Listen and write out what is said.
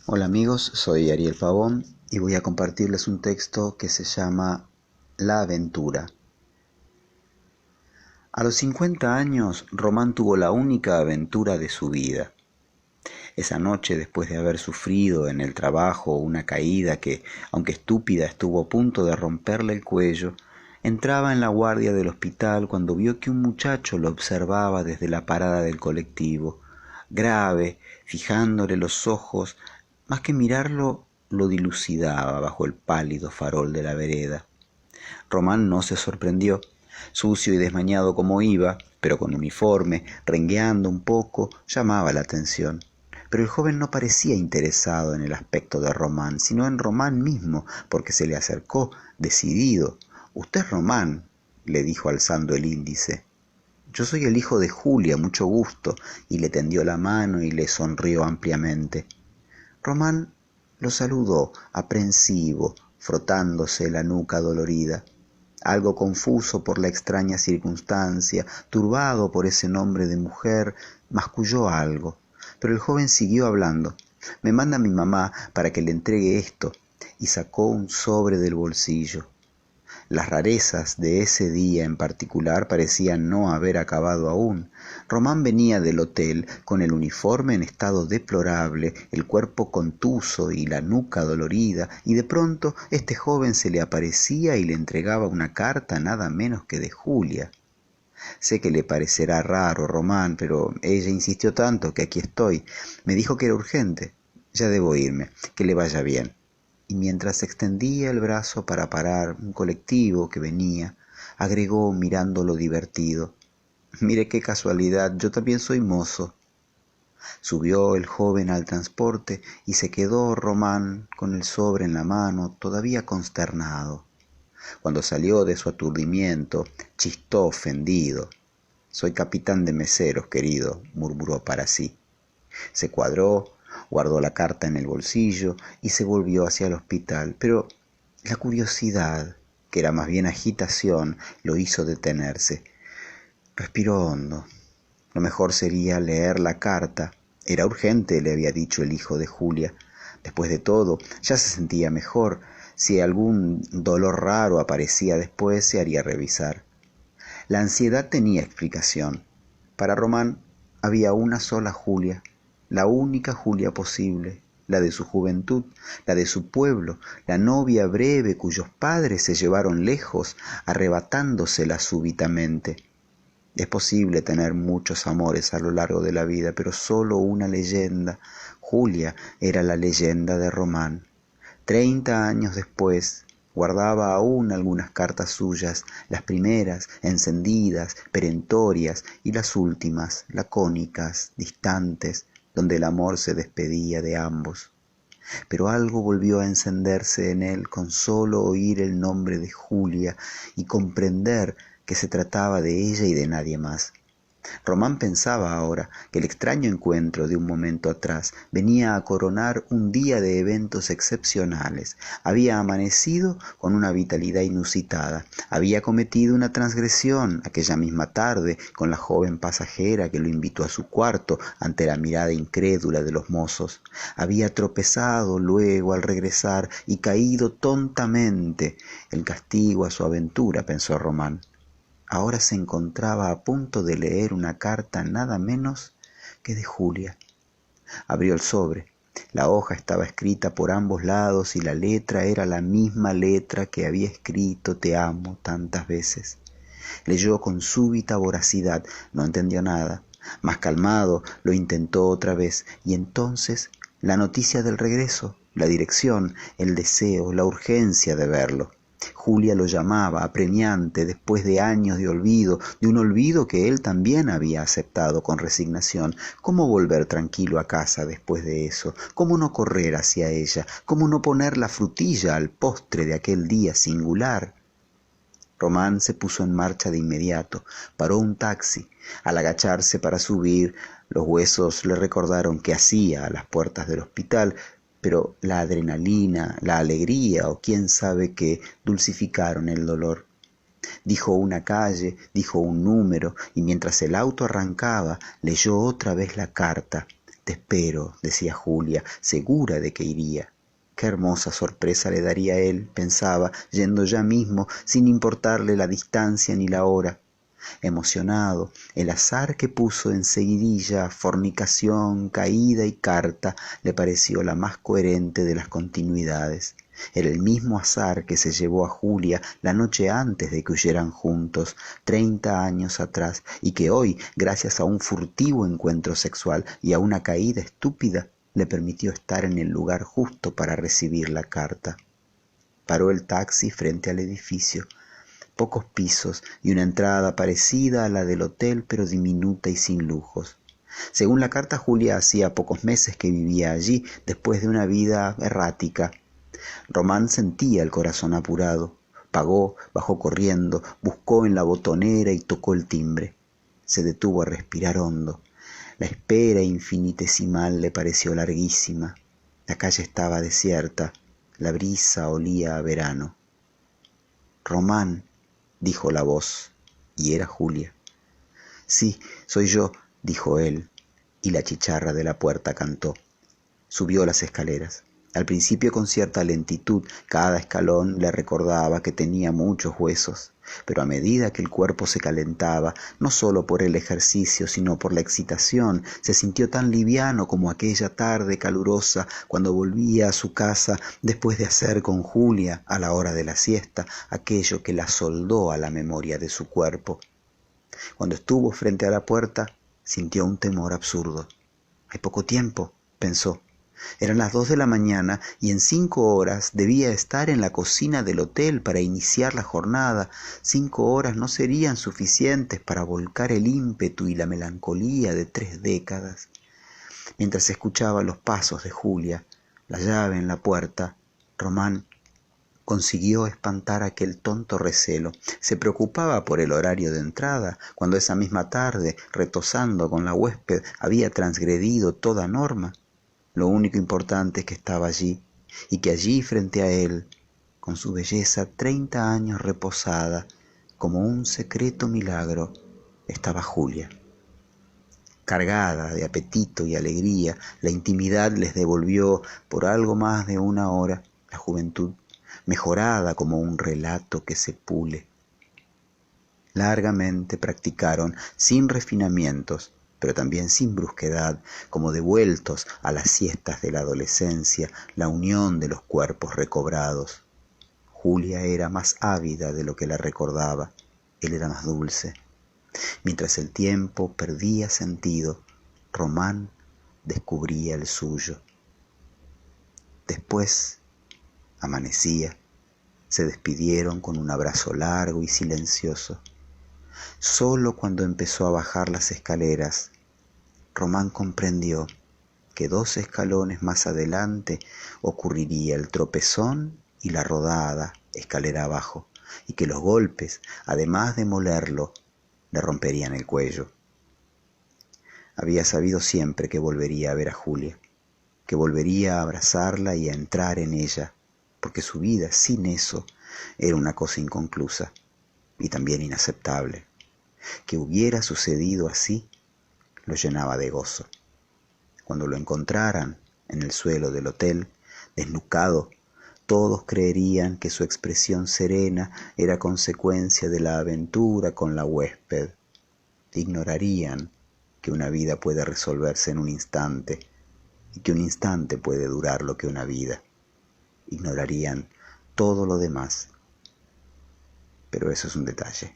Hola amigos, soy Ariel Pavón y voy a compartirles un texto que se llama La aventura. A los 50 años, Román tuvo la única aventura de su vida. Esa noche, después de haber sufrido en el trabajo una caída que, aunque estúpida, estuvo a punto de romperle el cuello, entraba en la guardia del hospital cuando vio que un muchacho lo observaba desde la parada del colectivo, grave, fijándole los ojos. Más que mirarlo, lo dilucidaba bajo el pálido farol de la vereda. Román no se sorprendió. Sucio y desmañado como iba, pero con uniforme, rengueando un poco, llamaba la atención. Pero el joven no parecía interesado en el aspecto de Román, sino en Román mismo, porque se le acercó, decidido. «Usted es Román», le dijo alzando el índice. «Yo soy el hijo de Julia, mucho gusto», y le tendió la mano y le sonrió ampliamente. Román lo saludó, aprensivo, frotándose la nuca dolorida. Algo confuso por la extraña circunstancia, turbado por ese nombre de mujer, masculló algo. Pero el joven siguió hablando. «Me manda mi mamá para que le entregue esto», y sacó un sobre del bolsillo. Las rarezas de ese día en particular parecían no haber acabado aún. Román venía del hotel con el uniforme en estado deplorable, el cuerpo contuso y la nuca dolorida, y de pronto este joven se le aparecía y le entregaba una carta nada menos que de Julia. Sé que le parecerá raro, Román, pero ella insistió tanto que aquí estoy. Me dijo que era urgente. Ya debo irme. Que le vaya bien. Y mientras extendía el brazo para parar un colectivo que venía, agregó mirándolo divertido: «Mire qué casualidad, yo también soy mozo». Subió el joven al transporte y se quedó Román con el sobre en la mano, todavía consternado. Cuando salió de su aturdimiento, chistó ofendido. «Soy capitán de meseros, querido», murmuró para sí. Se cuadró, guardó la carta en el bolsillo y se volvió hacia el hospital, pero la curiosidad, que era más bien agitación, lo hizo detenerse. Respiró hondo. Lo mejor sería leer la carta. Era urgente, le había dicho el hijo de Julia. Después de todo, ya se sentía mejor. Si algún dolor raro aparecía después, se haría revisar. La ansiedad tenía explicación. Para Román había una sola Julia, la única Julia posible, la de su juventud, la de su pueblo, la novia breve cuyos padres se llevaron lejos, arrebatándosela súbitamente. Es posible tener muchos amores a lo largo de la vida, pero solo una leyenda. Julia era la leyenda de Román. 30 años después, guardaba aún algunas cartas suyas, las primeras, encendidas, perentorias, y las últimas, lacónicas, distantes, donde el amor se despedía de ambos. Pero algo volvió a encenderse en él con solo oír el nombre de Julia y comprender que se trataba de ella y de nadie más. Román pensaba ahora que el extraño encuentro de un momento atrás venía a coronar un día de eventos excepcionales. Había amanecido con una vitalidad inusitada. Había cometido una transgresión aquella misma tarde con la joven pasajera que lo invitó a su cuarto ante la mirada incrédula de los mozos. Había tropezado luego al regresar y caído tontamente. El castigo a su aventura, pensó Román. Ahora se encontraba a punto de leer una carta nada menos que de Julia. Abrió el sobre. La hoja estaba escrita por ambos lados y la letra era la misma letra que había escrito «Te amo» tantas veces. Leyó con súbita voracidad, no entendió nada. Más calmado, lo intentó otra vez y entonces la noticia del regreso, la dirección, el deseo, la urgencia de verlo. Julia lo llamaba, apremiante, después de años de olvido, de un olvido que él también había aceptado con resignación. ¿Cómo volver tranquilo a casa después de eso? ¿Cómo no correr hacia ella? ¿Cómo no poner la frutilla al postre de aquel día singular? Román se puso en marcha de inmediato. Paró un taxi. Al agacharse para subir, los huesos le recordaron qué hacía a las puertas del hospital, pero la adrenalina, la alegría o quién sabe qué dulcificaron el dolor. Dijo una calle, dijo un número, y mientras el auto arrancaba, leyó otra vez la carta. Te espero, decía Julia, segura de que iría. Qué hermosa sorpresa le daría él, pensaba, yendo ya mismo, sin importarle la distancia ni la hora. Emocionado, el azar que puso enseguidilla fornicación, caída y carta le pareció la más coherente de las continuidades. Era el mismo azar que se llevó a Julia la noche antes de que huyeran juntos, 30 años atrás, y que hoy, gracias a un furtivo encuentro sexual y a una caída estúpida, le permitió estar en el lugar justo para recibir la carta. Paró el taxi frente al edificio. Pocos pisos y una entrada parecida a la del hotel, pero diminuta y sin lujos. Según la carta, Julia hacía pocos meses que vivía allí, después de una vida errática. Román sentía el corazón apurado. Pagó, bajó corriendo, buscó en la botonera y tocó el timbre. Se detuvo a respirar hondo. La espera infinitesimal le pareció larguísima. La calle estaba desierta. La brisa olía a verano. «Román», dijo la voz, y era Julia. «Sí, soy yo», dijo él, y la chicharra de la puerta cantó. Subió las escaleras. Al principio con cierta lentitud, cada escalón le recordaba que tenía muchos huesos, pero a medida que el cuerpo se calentaba, no solo por el ejercicio, sino por la excitación, se sintió tan liviano como aquella tarde calurosa cuando volvía a su casa después de hacer con Julia, a la hora de la siesta, aquello que la soldó a la memoria de su cuerpo. Cuando estuvo frente a la puerta, sintió un temor absurdo. «Hay poco tiempo», pensó. Eran las 2 de la mañana y en 5 horas debía estar en la cocina del hotel para iniciar la jornada. 5 horas no serían suficientes para volcar el ímpetu y la melancolía de 3 décadas. Mientras escuchaba los pasos de Julia, la llave en la puerta, Román consiguió espantar aquel tonto recelo. Se preocupaba por el horario de entrada, cuando esa misma tarde, retosando con la huésped, había transgredido toda norma. Lo único importante es que estaba allí, y que allí frente a él, con su belleza 30 años reposada, como un secreto milagro, estaba Julia. Cargada de apetito y alegría, la intimidad les devolvió por algo más de una hora la juventud, mejorada como un relato que se pule. Largamente practicaron, sin refinamientos, pero también sin brusquedad, como devueltos a las siestas de la adolescencia, la unión de los cuerpos recobrados. Julia era más ávida de lo que la recordaba, él era más dulce. Mientras el tiempo perdía sentido, Román descubría el suyo. Después amanecía, se despidieron con un abrazo largo y silencioso. Solo cuando empezó a bajar las escaleras, Román comprendió que 2 escalones más adelante ocurriría el tropezón y la rodada escalera abajo, y que los golpes, además de molerlo, le romperían el cuello. Había sabido siempre que volvería a ver a Julia, que volvería a abrazarla y a entrar en ella, porque su vida sin eso era una cosa inconclusa y también inaceptable. Que hubiera sucedido así lo llenaba de gozo. Cuando lo encontraran en el suelo del hotel, desnucado, todos creerían que su expresión serena era consecuencia de la aventura con la huésped. Ignorarían que una vida puede resolverse en un instante y que un instante puede durar lo que una vida. Ignorarían todo lo demás, pero eso es un detalle.